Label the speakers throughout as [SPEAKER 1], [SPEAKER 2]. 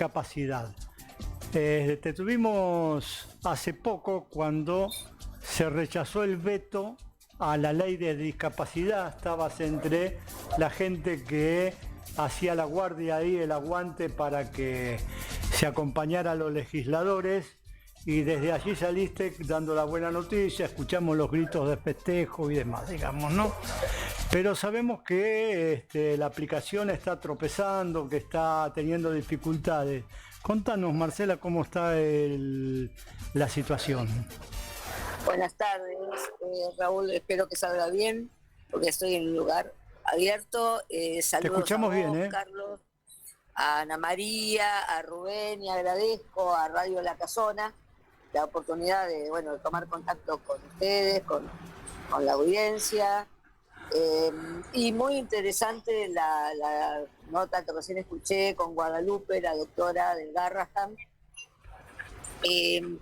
[SPEAKER 1] discapacidad. Te tuvimos hace poco cuando se rechazó el veto a la ley de discapacidad. Estabas entre la gente que hacía la guardia ahí, el aguante para que se acompañara a los legisladores, y desde allí saliste dando la buena noticia, escuchamos los gritos de festejo y demás, digamos, ¿no? Pero sabemos que la aplicación está tropezando, que está teniendo dificultades. Contanos, Marcela, cómo está la situación.
[SPEAKER 2] Buenas tardes, Raúl, espero que salga bien, porque estoy en un lugar abierto. Saludos
[SPEAKER 1] Te escuchamos
[SPEAKER 2] a vos,
[SPEAKER 1] bien, ¿eh?
[SPEAKER 2] Carlos, a Ana María, a Rubén, y agradezco a Radio La Casona la oportunidad de tomar contacto con ustedes, con la audiencia. Y muy interesante la nota que recién escuché con Guadalupe, la doctora del Garrahan.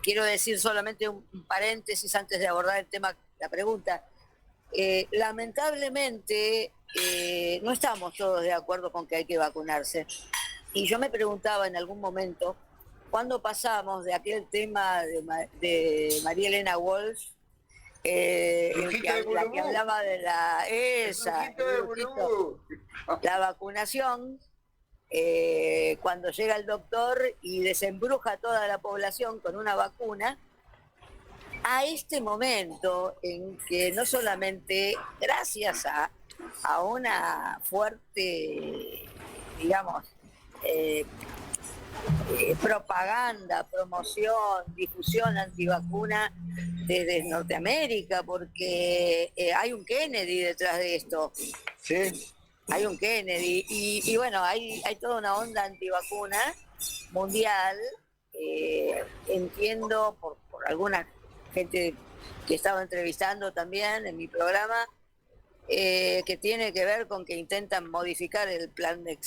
[SPEAKER 2] Quiero decir solamente un paréntesis antes de abordar el tema, la pregunta. Lamentablemente no estamos todos de acuerdo con que hay que vacunarse. Y yo me preguntaba en algún momento, ¿cuándo pasamos de aquel tema de María Elena Walsh, la que hablaba de la vacunación, cuando llega el doctor y desembruja a toda la población con una vacuna, a este momento en que no solamente gracias a una fuerte, digamos, propaganda, promoción, difusión antivacuna desde Norteamérica, porque hay un Kennedy detrás de esto.
[SPEAKER 3] Sí.
[SPEAKER 2] Hay un Kennedy y bueno, hay toda una onda antivacuna mundial. Entiendo por alguna gente que estaba entrevistando también en mi programa, que tiene que ver con que intentan modificar el plan de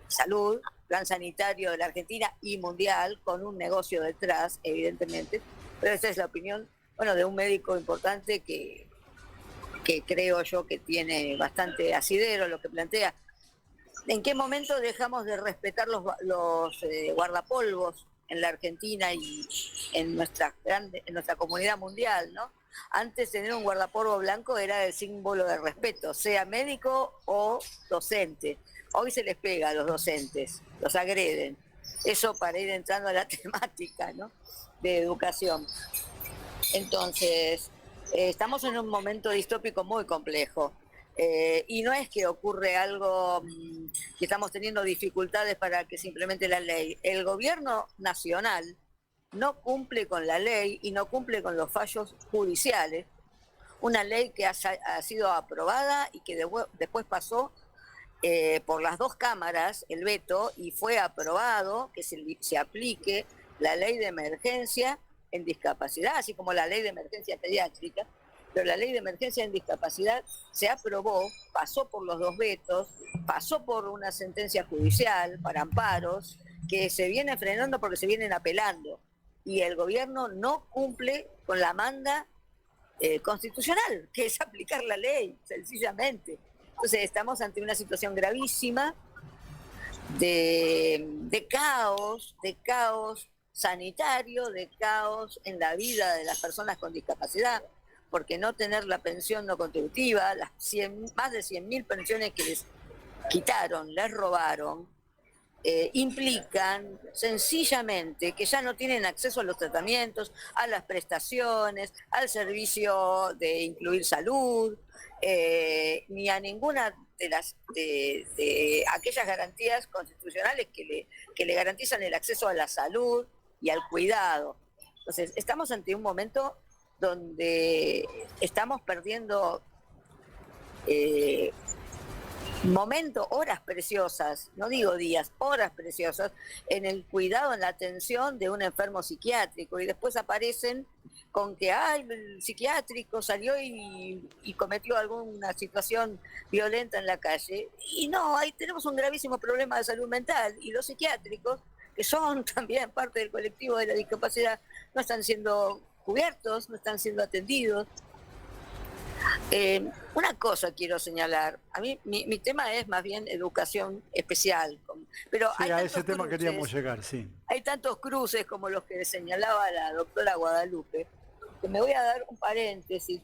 [SPEAKER 2] salud, plan sanitario de la Argentina y mundial, con un negocio detrás, evidentemente. Pero esa es la opinión, de un médico importante que creo yo que tiene bastante asidero lo que plantea. ¿En qué momento dejamos de respetar los guardapolvos en la Argentina y en nuestra comunidad mundial, ¿no? Antes tener un guardapolvo blanco era el símbolo de respeto, sea médico o docente. Hoy se les pega a los docentes, los agreden. Eso para ir entrando a la temática, ¿no?, de educación. Entonces, estamos en un momento distópico muy complejo. Y no es que ocurre algo, que estamos teniendo dificultades para que se implemente la ley. El gobierno nacional no cumple con la ley y no cumple con los fallos judiciales. Una ley que ha sido aprobada y que después pasó por las dos cámaras, el veto, y fue aprobado que se aplique la ley de emergencia en discapacidad, así como la ley de emergencia pediátrica. Pero la ley de emergencia en discapacidad se aprobó, pasó por los dos vetos, pasó por una sentencia judicial para amparos, que se viene frenando porque se vienen apelando. Y el gobierno no cumple con la manda constitucional, que es aplicar la ley, sencillamente. Entonces estamos ante una situación gravísima de caos sanitario, de caos en la vida de las personas con discapacidad, porque no tener la pensión no contributiva, más de 100.000 pensiones que les quitaron, les robaron, implican sencillamente que ya no tienen acceso a los tratamientos, a las prestaciones, al servicio de incluir salud, ni a ninguna de aquellas garantías constitucionales que le garantizan el acceso a la salud y al cuidado. Entonces, estamos ante un momento donde estamos perdiendo horas preciosas, no digo días, horas preciosas, en el cuidado, en la atención de un enfermo psiquiátrico, y después aparecen con que el psiquiátrico salió y cometió alguna situación violenta en la calle. Y no, ahí tenemos un gravísimo problema de salud mental, y los psiquiátricos, que son también parte del colectivo de la discapacidad, no están siendo cubiertos, no están siendo atendidos. Una cosa quiero señalar, a mí mi tema es más bien educación especial, pero
[SPEAKER 1] Sí, a ese tema queríamos llegar, sí.
[SPEAKER 2] hay tantos cruces como los que señalaba la doctora Guadalupe, que me voy a dar un paréntesis,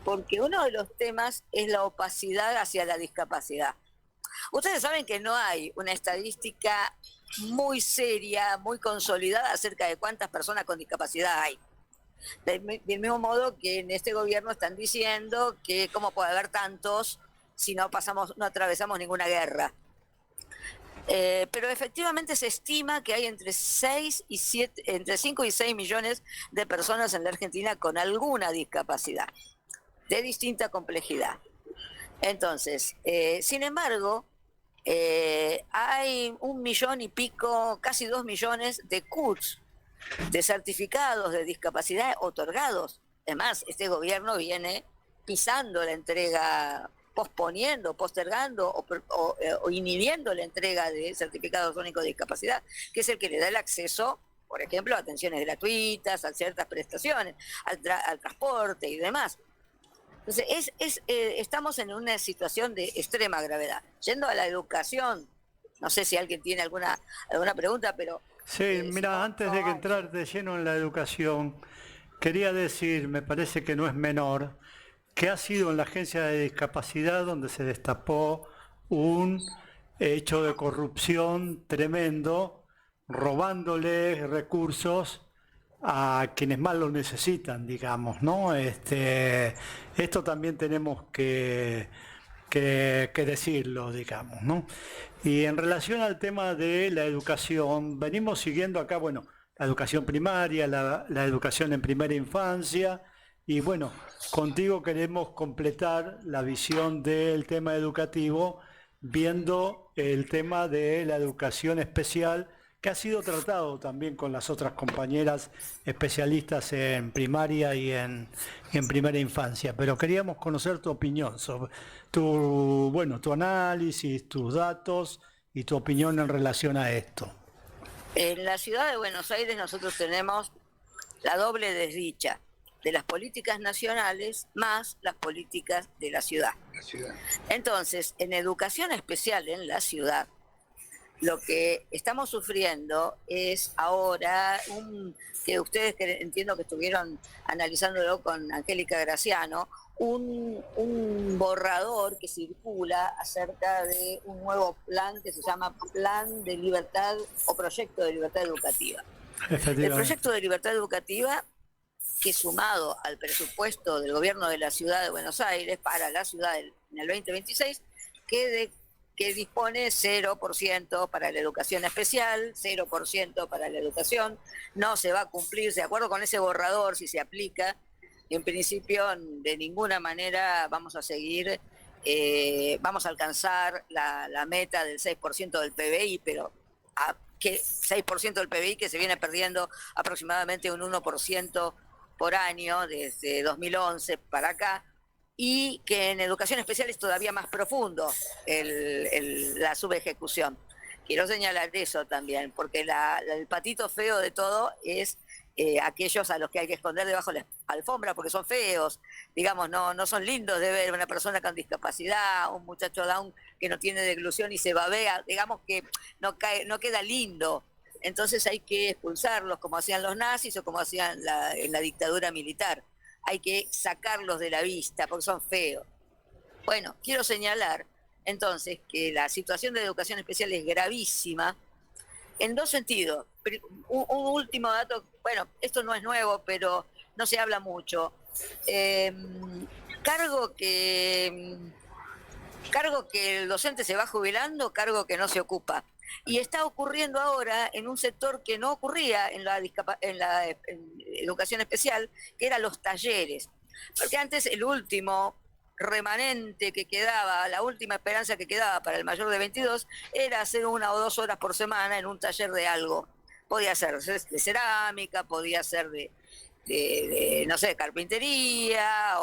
[SPEAKER 2] porque uno de los temas es la opacidad hacia la discapacidad. Ustedes saben que no hay una estadística muy seria, muy consolidada acerca de cuántas personas con discapacidad hay. Del mismo modo que en este gobierno están diciendo que cómo puede haber tantos si no atravesamos ninguna guerra. Pero efectivamente se estima que hay entre 5 y 6 millones de personas en la Argentina con alguna discapacidad, de distinta complejidad. Entonces, sin embargo, hay 1 millón y pico, casi 2 millones de CUTs, de certificados de discapacidad otorgados. Además, este gobierno viene pisando la entrega, postergando o inhibiendo la entrega de certificados únicos de discapacidad, que es el que le da el acceso, por ejemplo, a atenciones gratuitas, a ciertas prestaciones, al transporte y demás. Entonces, estamos en una situación de extrema gravedad. Yendo a la educación, no sé si alguien tiene alguna pregunta, pero...
[SPEAKER 1] Sí, mira,
[SPEAKER 2] si no,
[SPEAKER 1] antes de que entrar de lleno en la educación, quería decir, me parece que no es menor, que ha sido en la Agencia de Discapacidad donde se destapó un hecho de corrupción tremendo, robándole recursos a quienes más lo necesitan, digamos, ¿no? Esto también tenemos que decirlo, digamos, ¿no? Y en relación al tema de la educación, venimos siguiendo acá, bueno, la educación primaria, la educación en primera infancia, y bueno, contigo queremos completar la visión del tema educativo, viendo el tema de la educación especial, que ha sido tratado también con las otras compañeras especialistas en primaria y en primera infancia. Pero queríamos conocer tu opinión sobre tu análisis, tus datos y tu opinión en relación a esto.
[SPEAKER 2] En la ciudad de Buenos Aires nosotros tenemos la doble desdicha de las políticas nacionales más las políticas de la ciudad. Entonces, en educación especial en la ciudad, lo que estamos sufriendo es ahora que ustedes entiendo que estuvieron analizándolo con Angélica Graciano, un borrador que circula acerca de un nuevo plan que se llama Plan de Libertad o Proyecto de Libertad Educativa. El proyecto de libertad educativa, que sumado al presupuesto del gobierno de la ciudad de Buenos Aires para la ciudad en el 2026, que dispone 0% para la educación especial, 0% para la educación, no se va a cumplir, de acuerdo con ese borrador, si se aplica, en principio de ninguna manera vamos a seguir, vamos a alcanzar la meta del 6% del PBI, pero que 6% del PBI que se viene perdiendo aproximadamente un 1% por año desde 2011 para acá, y que en educación especial es todavía más profundo la subejecución. Quiero señalar eso también, porque el patito feo de todo es aquellos a los que hay que esconder debajo de la alfombra porque son feos, digamos, no son lindos de ver una persona con discapacidad, un muchacho down que no tiene deglución y se babea, digamos que no queda lindo. Entonces hay que expulsarlos como hacían los nazis o como hacían en la dictadura militar. Hay que sacarlos de la vista porque son feos. Bueno, quiero señalar entonces que la situación de educación especial es gravísima en dos sentidos. Un último dato, bueno, esto no es nuevo, pero no se habla mucho. Cargo que el docente se va jubilando, cargo que no se ocupa. Y está ocurriendo ahora en un sector que no ocurría en la educación especial, que eran los talleres. Porque antes el último remanente que quedaba, la última esperanza que quedaba para el mayor de 22, era hacer 1 o 2 horas por semana en un taller de algo. Podía ser de cerámica, podía ser de no sé, carpintería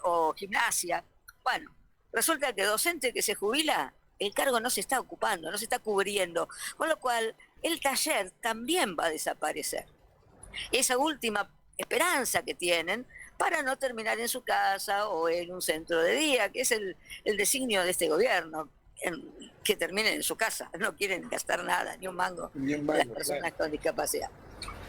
[SPEAKER 2] o gimnasia. Bueno, resulta que docente que se jubila, el cargo no se está ocupando, no se está cubriendo, con lo cual el taller también va a desaparecer. Esa última esperanza que tienen para no terminar en su casa o en un centro de día, que es el designio de este gobierno, que terminen en su casa. No quieren gastar nada, ni un mango, las personas con discapacidad.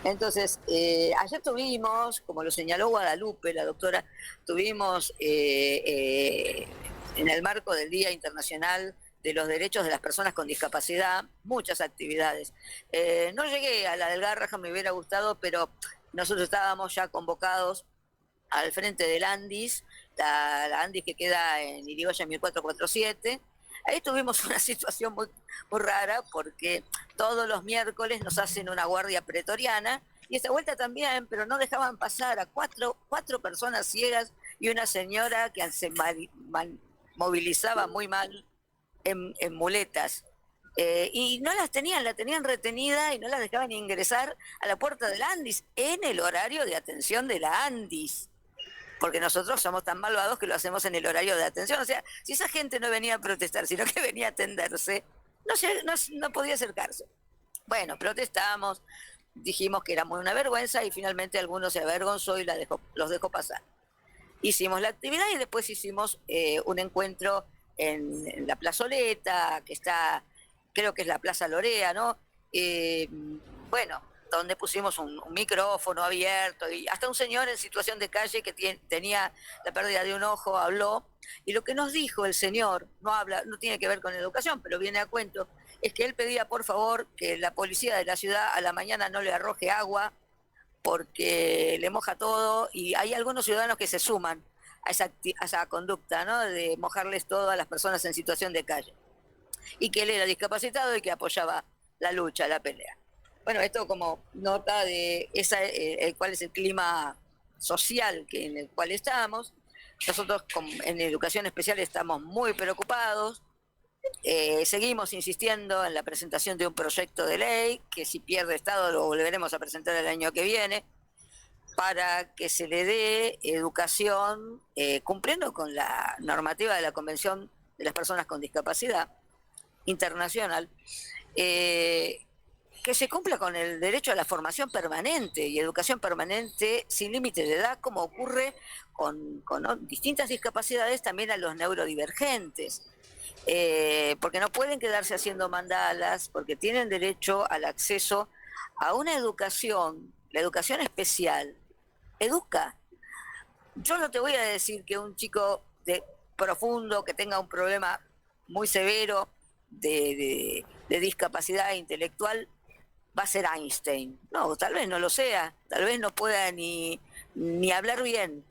[SPEAKER 2] Entonces, ayer tuvimos, como lo señaló Guadalupe, la doctora, tuvimos en el marco del Día Internacional de los Derechos de las Personas con Discapacidad, muchas actividades. No llegué a la del Garrahan, me hubiera gustado, pero nosotros estábamos ya convocados al frente del Andis, la Andis que queda en Irigoyen 1447. Ahí tuvimos una situación muy rara porque todos los miércoles nos hacen una guardia pretoriana y esta vuelta también, pero no dejaban pasar a cuatro personas ciegas y una señora que se movilizaba muy mal en muletas. Y no las tenían, la tenían retenida y no las dejaban ingresar a la puerta del Andis en el horario de atención de la Andis. Porque nosotros somos tan malvados que lo hacemos en el horario de atención. O sea, si esa gente no venía a protestar, sino que venía a atenderse, no podía acercarse. Bueno, protestamos, dijimos que era muy una vergüenza y finalmente algunos se avergonzó y los dejó pasar. Hicimos la actividad y después hicimos un encuentro en la plazoleta, que está, creo que es la Plaza Lorea, ¿no? Bueno, donde pusimos un micrófono abierto y hasta un señor en situación de calle que tenía la pérdida de un ojo habló, y lo que nos dijo el señor, no tiene que ver con educación, pero viene a cuento, es que él pedía por favor que la policía de la ciudad a la mañana no le arroje agua porque le moja todo, y hay algunos ciudadanos que se suman a esa conducta, ¿no?, de mojarles todo a las personas en situación de calle, y que él era discapacitado y que apoyaba la lucha, la pelea. Bueno, esto como nota de cuál es el clima social en el cual estamos. Nosotros en educación especial estamos muy preocupados. Seguimos insistiendo en la presentación de un proyecto de ley, que si pierde Estado lo volveremos a presentar el año que viene, para que se le dé educación cumpliendo con la normativa de la Convención de las Personas con Discapacidad Internacional, que se cumpla con el derecho a la formación permanente y educación permanente sin límite de edad, como ocurre con distintas discapacidades, también a los neurodivergentes, porque no pueden quedarse haciendo mandalas, porque tienen derecho al acceso a una educación. La educación especial educa. Yo no te voy a decir que un chico profundo, que tenga un problema muy severo de discapacidad intelectual, va a ser Einstein. No, tal vez no lo sea, tal vez no pueda ni hablar bien,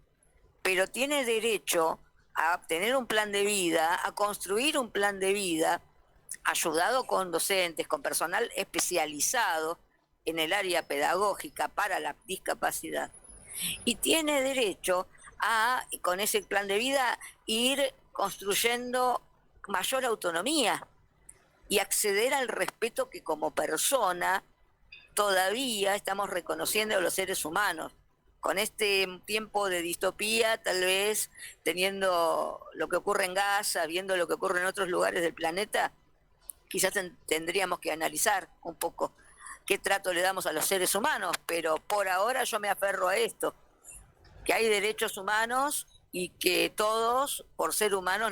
[SPEAKER 2] pero tiene derecho a tener un plan de vida, a construir un plan de vida, ayudado con docentes, con personal especializado en el área pedagógica para la discapacidad. Y tiene derecho a, con ese plan de vida, ir construyendo mayor autonomía y acceder al respeto que como persona todavía estamos reconociendo a los seres humanos. Con este tiempo de distopía, tal vez teniendo lo que ocurre en Gaza, viendo lo que ocurre en otros lugares del planeta, quizás tendríamos que analizar un poco qué trato le damos a los seres humanos, pero por ahora yo me aferro a esto, que hay derechos humanos y que todos, por ser humanos,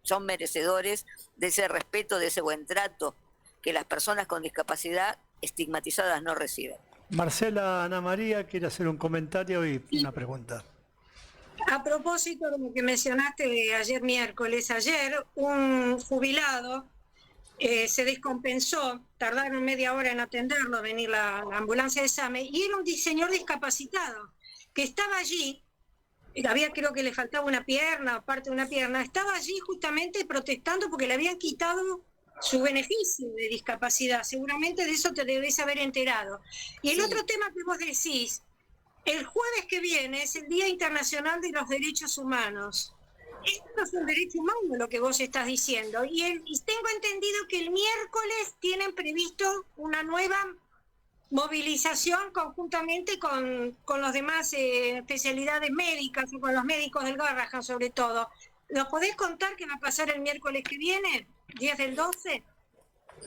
[SPEAKER 2] son merecedores de ese respeto, de ese buen trato que las personas con discapacidad estigmatizadas no reciben.
[SPEAKER 1] Marcela Ana María quiere hacer un comentario y una pregunta.
[SPEAKER 3] A propósito de lo que mencionaste de ayer miércoles, ayer un jubilado se descompensó, tardaron media hora en atenderlo, venir la ambulancia de SAME, y era un señor discapacitado que estaba allí, creo que le faltaba una pierna, parte de una pierna, estaba allí justamente protestando porque le habían quitado su beneficio de discapacidad. Seguramente de eso te debes haber enterado. Y el otro tema que vos decís, el jueves que viene es el Día Internacional de los Derechos Humanos. Esto no es un derecho humano lo que vos estás diciendo. Y tengo entendido que el miércoles tienen previsto una nueva movilización conjuntamente con los demás especialidades médicas y con los médicos del Garrahan sobre todo. ¿Nos podés contar qué va a pasar el miércoles que viene, 10 del 12?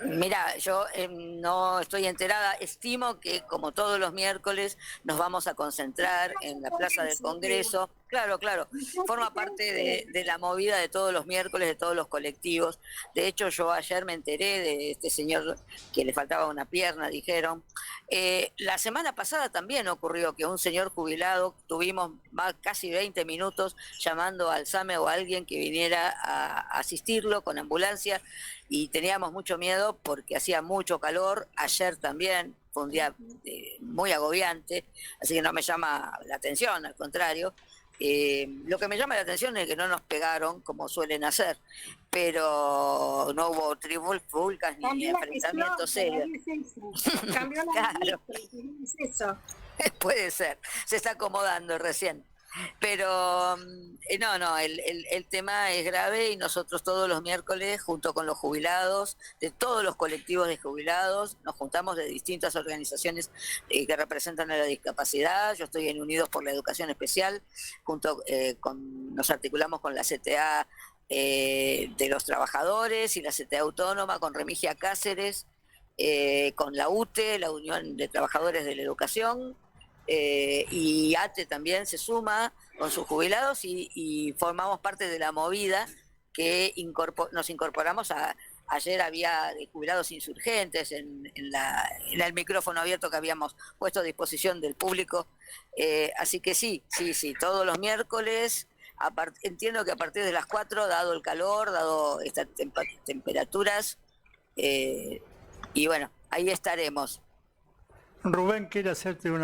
[SPEAKER 2] Mira, yo no estoy enterada, estimo que como todos los miércoles nos vamos a concentrar en la Plaza del Congreso. Claro, claro, forma parte de la movida de todos los miércoles, de todos los colectivos. De hecho, yo ayer me enteré de este señor que le faltaba una pierna, dijeron. La semana pasada también ocurrió que un señor jubilado, tuvimos casi 20 minutos llamando al SAME o a alguien que viniera a asistirlo con ambulancia, y teníamos mucho miedo porque hacía mucho calor. Ayer también fue un día muy agobiante, así que no me llama la atención, al contrario. Lo que me llama la atención es que no nos pegaron como suelen hacer, pero no hubo trifulcas ni enfrentamientos serios.
[SPEAKER 3] Cambió la
[SPEAKER 2] Claro.
[SPEAKER 3] es eso.
[SPEAKER 2] Puede ser, se está acomodando recién. Pero no, el tema es grave, y nosotros todos los miércoles, junto con los jubilados, de todos los colectivos de jubilados, nos juntamos de distintas organizaciones que representan a la discapacidad. Yo estoy en Unidos por la Educación Especial, nos articulamos con la CTA de los trabajadores y la CTA Autónoma, con Remigia Cáceres, con la UTE, la Unión de Trabajadores de la Educación, y ATE también se suma con sus jubilados, y formamos parte de la movida que nos incorporamos a. Ayer había de jubilados insurgentes en el micrófono abierto que habíamos puesto a disposición del público. Así que sí, todos los miércoles. Entiendo que a partir de las 4, dado el calor, dado estas temperaturas, y bueno, ahí estaremos.
[SPEAKER 1] Rubén quiere hacerte un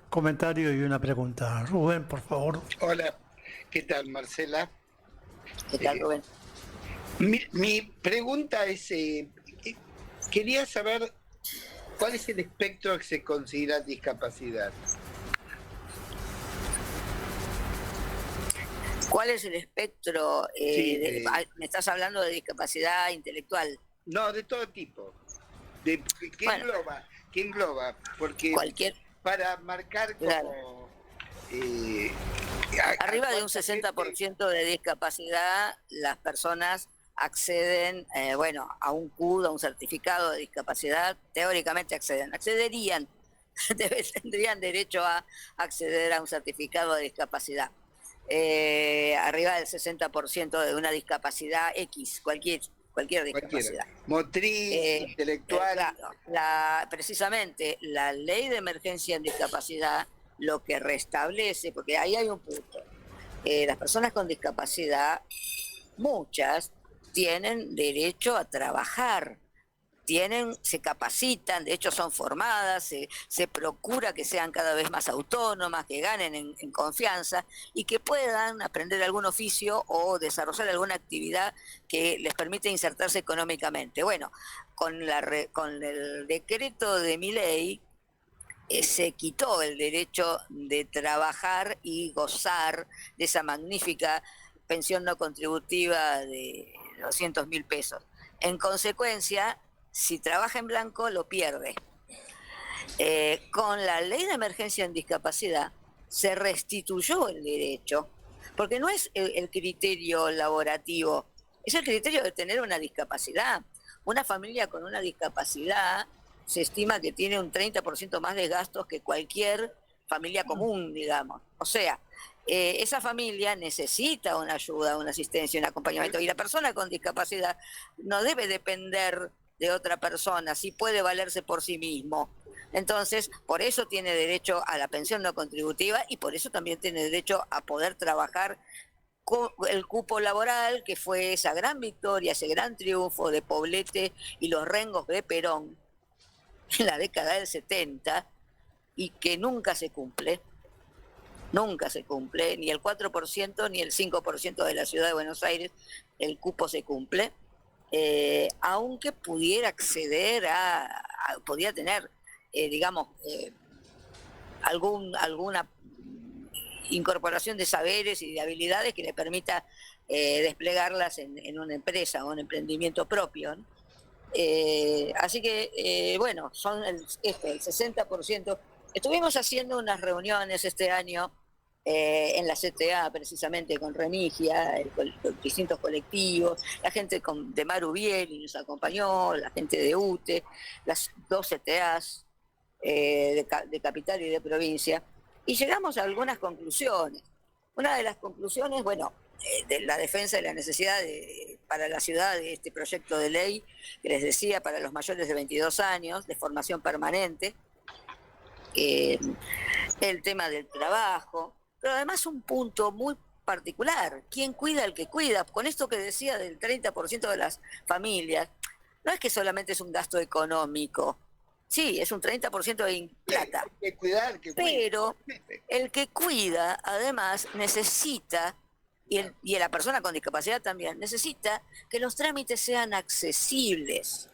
[SPEAKER 1] comentario y una pregunta. Rubén, por favor.
[SPEAKER 4] Hola, ¿qué tal, Marcela?
[SPEAKER 2] ¿Qué tal, Rubén?
[SPEAKER 4] Mi pregunta es, quería saber cuál es el espectro que se considera discapacidad.
[SPEAKER 2] ¿Cuál es el espectro?
[SPEAKER 4] Sí,
[SPEAKER 2] ¿Me estás hablando de discapacidad intelectual?
[SPEAKER 4] No, de todo tipo. ¿Qué engloba? Porque
[SPEAKER 2] Cualquier.
[SPEAKER 4] para marcar como...
[SPEAKER 2] Claro. Arriba de un 60% de discapacidad, las personas acceden, a un CUD, a un certificado de discapacidad. Teóricamente accederían, tendrían derecho a acceder a un certificado de discapacidad. Arriba del 60% de una discapacidad X, cualquier discapacidad.
[SPEAKER 4] Motriz, intelectual.
[SPEAKER 2] Claro, precisamente la ley de emergencia en discapacidad lo que restablece, porque ahí hay un punto. Las personas con discapacidad, muchas, tienen derecho a trabajar, se capacitan, de hecho son formadas, se procura que sean cada vez más autónomas, que ganen en confianza, y que puedan aprender algún oficio o desarrollar alguna actividad que les permite insertarse económicamente. Bueno, con el decreto de Milei, se quitó el derecho de trabajar y gozar de esa magnífica pensión no contributiva de 200.000 pesos. En consecuencia, si trabaja en blanco, lo pierde. Con la ley de emergencia en discapacidad se restituyó el derecho, porque no es el criterio laborativo, es el criterio de tener una discapacidad. Una familia con una discapacidad se estima que tiene un 30% más de gastos que cualquier familia común, digamos. O sea, esa familia necesita una ayuda, una asistencia, un acompañamiento, y la persona con discapacidad no debe depender de otra persona, sí puede valerse por sí mismo. Entonces, por eso tiene derecho a la pensión no contributiva, y por eso también tiene derecho a poder trabajar con el cupo laboral, que fue esa gran victoria, ese gran triunfo de Poblete y los rengos de Perón en la década del 70, y que nunca se cumple, ni el 4% ni el 5% de la ciudad de Buenos Aires, el cupo se cumple, aunque pudiera acceder podía tener, alguna incorporación de saberes y de habilidades que le permita desplegarlas en una empresa o un emprendimiento propio, ¿no? Así que, son el 60%. Estuvimos haciendo unas reuniones este año en la CTA precisamente con Remigia, con distintos colectivos, la gente de Marubiel nos acompañó, la gente de UTE, las 2 CTAs de capital y de provincia, y llegamos a algunas conclusiones. Una de las conclusiones, bueno, de la defensa de la necesidad para la ciudad de este proyecto de ley, que les decía, para los mayores de 22 años, de formación permanente, el tema del trabajo, pero además un punto muy particular, ¿quién cuida al que cuida? Con esto que decía del 30% de las familias, no es que solamente es un gasto económico, sí, es un 30% de plata, pero el que cuida además necesita, y la persona con discapacidad también, necesita que los trámites sean accesibles,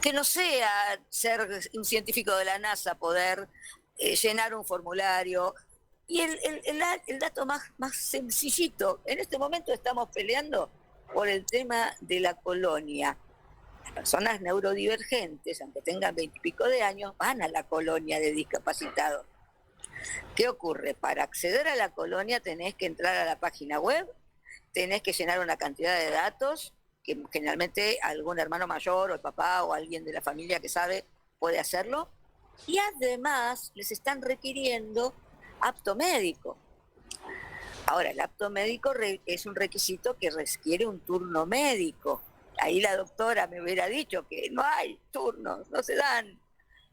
[SPEAKER 2] que no sea ser un científico de la NASA, poder llenar un formulario. Y el dato más sencillito, en este momento estamos peleando por el tema de la colonia. Las personas neurodivergentes, aunque tengan 20 y pico de años, van a la colonia de discapacitados. ¿Qué ocurre? Para acceder a la colonia tenés que entrar a la página web, tenés que llenar una cantidad de datos, que generalmente algún hermano mayor o el papá o alguien de la familia que sabe puede hacerlo, y además les están requiriendo apto médico. Ahora, el apto médico es un requisito que requiere un turno médico. Ahí la doctora me hubiera dicho que no hay turnos, no se dan,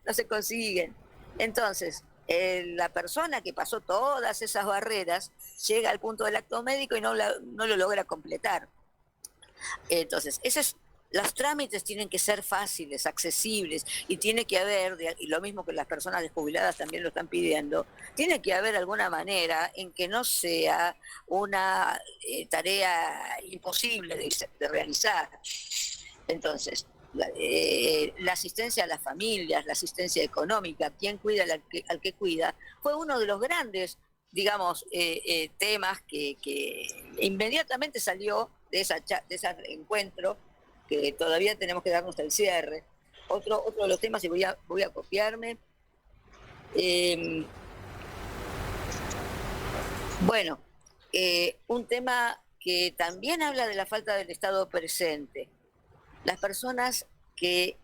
[SPEAKER 2] no se consiguen. Entonces, la persona que pasó todas esas barreras llega al punto del acto médico y no lo logra completar. Entonces, los trámites tienen que ser fáciles, accesibles, y tiene que haber, y lo mismo que las personas desjubiladas también lo están pidiendo, tiene que haber alguna manera en que no sea una tarea imposible de realizar. Entonces, la asistencia a las familias, la asistencia económica, quién cuida al que cuida, fue uno de los grandes, digamos, temas que inmediatamente salió de ese encuentro, que todavía tenemos que darnos el cierre. Otro de los temas, y voy a copiarme, un tema que también habla de la falta del Estado presente. Las personas que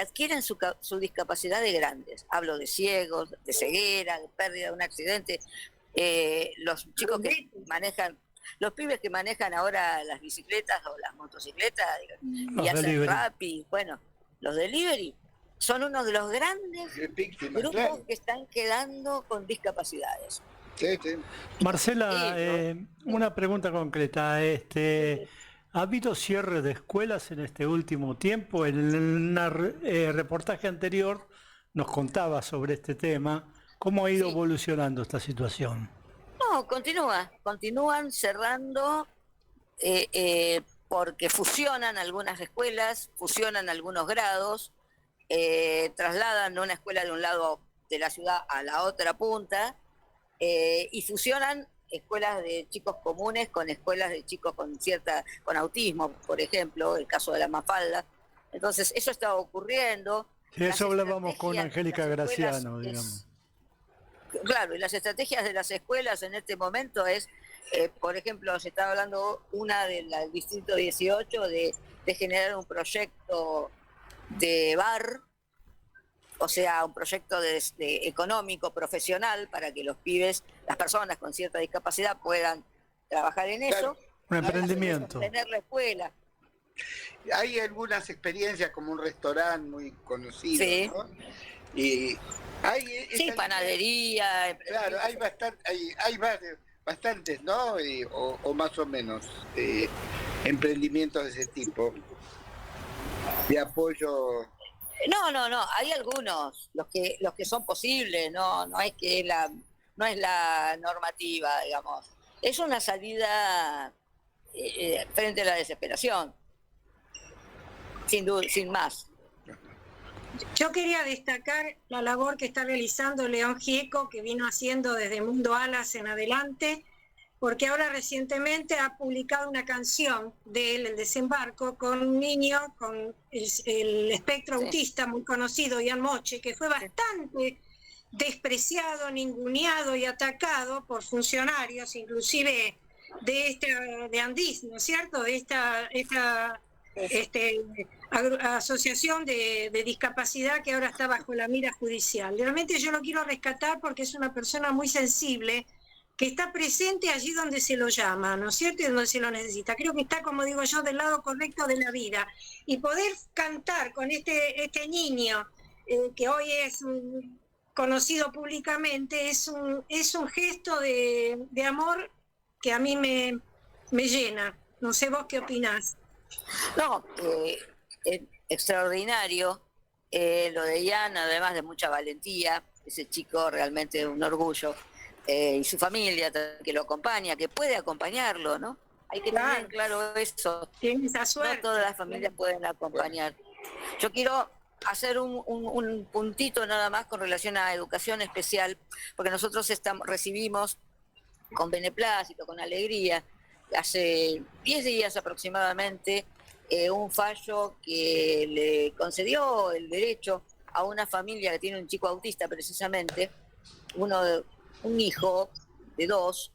[SPEAKER 2] adquieren su discapacidad de grandes, hablo de ciegos, de ceguera, de pérdida de un accidente, los chicos que manejan, los pibes que manejan ahora las bicicletas o las motocicletas y hacen Rappi, bueno, los delivery son uno de los grandes grupos que están quedando con discapacidades.
[SPEAKER 4] Sí.
[SPEAKER 1] Marcela, una pregunta concreta. ¿Ha habido cierre de escuelas en este último tiempo? En un reportaje anterior nos contaba sobre este tema. ¿Cómo ha ido evolucionando esta situación?
[SPEAKER 2] No, continúan cerrando porque fusionan algunas escuelas, fusionan algunos grados, trasladan una escuela de un lado de la ciudad a la otra punta y fusionan escuelas de chicos comunes con escuelas de chicos con autismo, por ejemplo, el caso de la Mafalda. Entonces, eso está ocurriendo.
[SPEAKER 1] Sí, eso hablábamos con Angélica Graciano, digamos.
[SPEAKER 2] Claro, y las estrategias de las escuelas en este momento es, por ejemplo, se está hablando una del Distrito 18 de generar un proyecto de bar, o sea, un proyecto económico, profesional, para que los pibes, las personas con cierta discapacidad puedan trabajar en eso.
[SPEAKER 1] Un emprendimiento.
[SPEAKER 2] Tener la escuela.
[SPEAKER 4] Hay algunas experiencias como un restaurante muy conocido, sí, ¿no? Y hay
[SPEAKER 2] panadería.
[SPEAKER 4] Claro, hay bastantes, ¿no? O más o menos emprendimientos de ese tipo, de apoyo.
[SPEAKER 2] No, hay algunos, los que son posibles, no es que no es la normativa, digamos. Es una salida frente a la desesperación, sin duda, sin más.
[SPEAKER 3] Yo quería destacar la labor que está realizando León Gieco, que vino haciendo desde Mundo Alas en adelante, porque ahora recientemente ha publicado una canción de él, El Desembarco, con un niño con el espectro autista muy conocido, Ian Moche, que fue bastante despreciado, ninguneado y atacado por funcionarios, inclusive de Andis, ¿no es cierto? De esta asociación de discapacidad que ahora está bajo la mira judicial. Realmente yo lo quiero rescatar porque es una persona muy sensible, que está presente allí donde se lo llama, ¿no es cierto? Y donde se lo necesita. Creo que está, como digo yo, del lado correcto de la vida. Y poder cantar con este niño, que hoy es conocido públicamente, es un gesto de amor que a mí me llena. No sé vos qué opinás.
[SPEAKER 2] No, es extraordinario lo de Ian, además de mucha valentía. Ese chico realmente es un orgullo. Y su familia que lo acompaña, que puede acompañarlo, ¿no? Hay que tener claro eso.
[SPEAKER 3] Tiene esa suerte.
[SPEAKER 2] No todas las familias pueden acompañar. Yo quiero hacer un puntito nada más con relación a educación especial, porque nosotros recibimos con beneplácito, con alegría, hace 10 días aproximadamente, un fallo que le concedió el derecho a una familia que tiene un chico autista precisamente, un hijo de 2,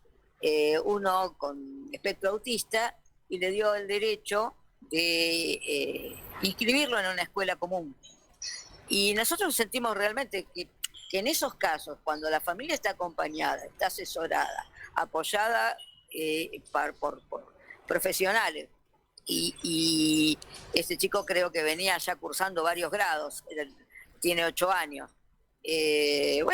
[SPEAKER 2] uno con espectro autista, y le dio el derecho de inscribirlo en una escuela común. Y nosotros sentimos realmente que en esos casos, cuando la familia está acompañada, está asesorada, apoyada por profesionales, y este chico creo que venía ya cursando varios grados, tiene 8 años, es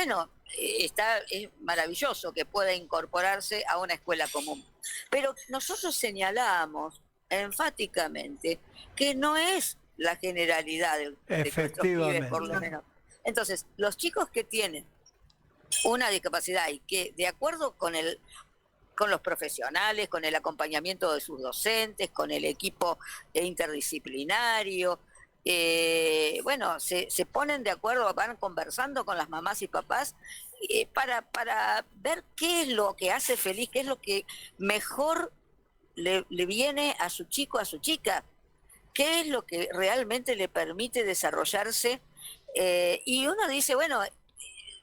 [SPEAKER 2] maravilloso que pueda incorporarse a una escuela común. Pero nosotros señalamos enfáticamente que no es la generalidad de nuestros pibes, por lo menos. Entonces, los chicos que tienen una discapacidad y que, de acuerdo con los profesionales, con el acompañamiento de sus docentes, con el equipo interdisciplinario, se ponen de acuerdo, van conversando con las mamás y papás para ver qué es lo que hace feliz, qué es lo que mejor le viene a su chico, a su chica, qué es lo que realmente le permite desarrollarse. Y uno dice, bueno,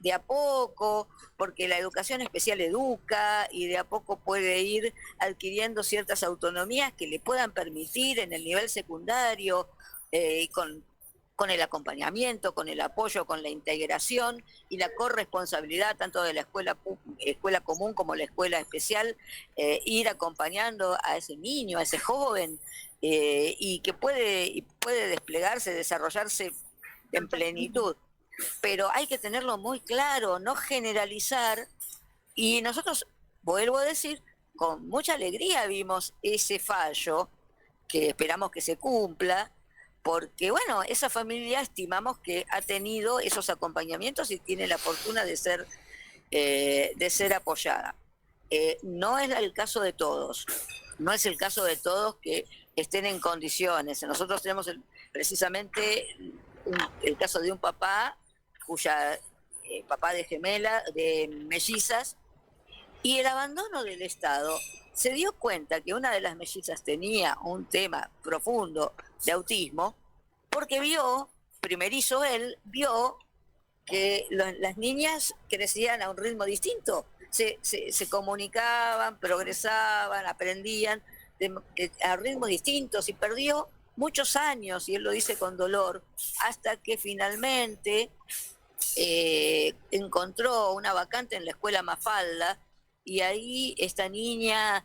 [SPEAKER 2] de a poco, porque la educación especial educa, y de a poco puede ir adquiriendo ciertas autonomías que le puedan permitir en el nivel secundario, con el acompañamiento, con el apoyo, con la integración y la corresponsabilidad tanto de la escuela común como la escuela especial, ir acompañando a ese niño, a ese joven, y que puede desplegarse, desarrollarse en plenitud. Pero hay que tenerlo muy claro, no generalizar, y nosotros, vuelvo a decir, con mucha alegría vimos ese fallo, que esperamos que se cumpla, porque bueno, esa familia estimamos que ha tenido esos acompañamientos y tiene la fortuna de ser apoyada. No es el caso de todos, no es el caso de todos que estén en condiciones. Nosotros tenemos precisamente el caso de un papá cuya papá de mellizas, y el abandono del Estado. Se dio cuenta que una de las mellizas tenía un tema profundo de autismo, porque vio que las niñas crecían a un ritmo distinto, se comunicaban, progresaban, aprendían a ritmos distintos, y perdió muchos años, y él lo dice con dolor, hasta que finalmente encontró una vacante en la escuela Mafalda, y ahí esta niña,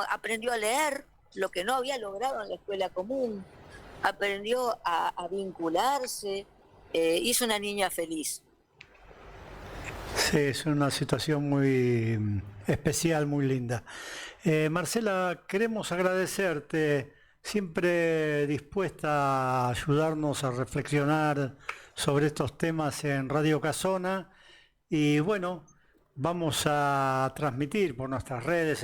[SPEAKER 2] aprendió a leer, lo que no había logrado en la escuela común, aprendió a vincularse, y es una niña feliz.
[SPEAKER 1] Sí, es una situación muy especial, muy linda. Marcela, queremos agradecerte, siempre dispuesta a ayudarnos a reflexionar sobre estos temas en Radio Casona, y bueno, vamos a transmitir por nuestras redes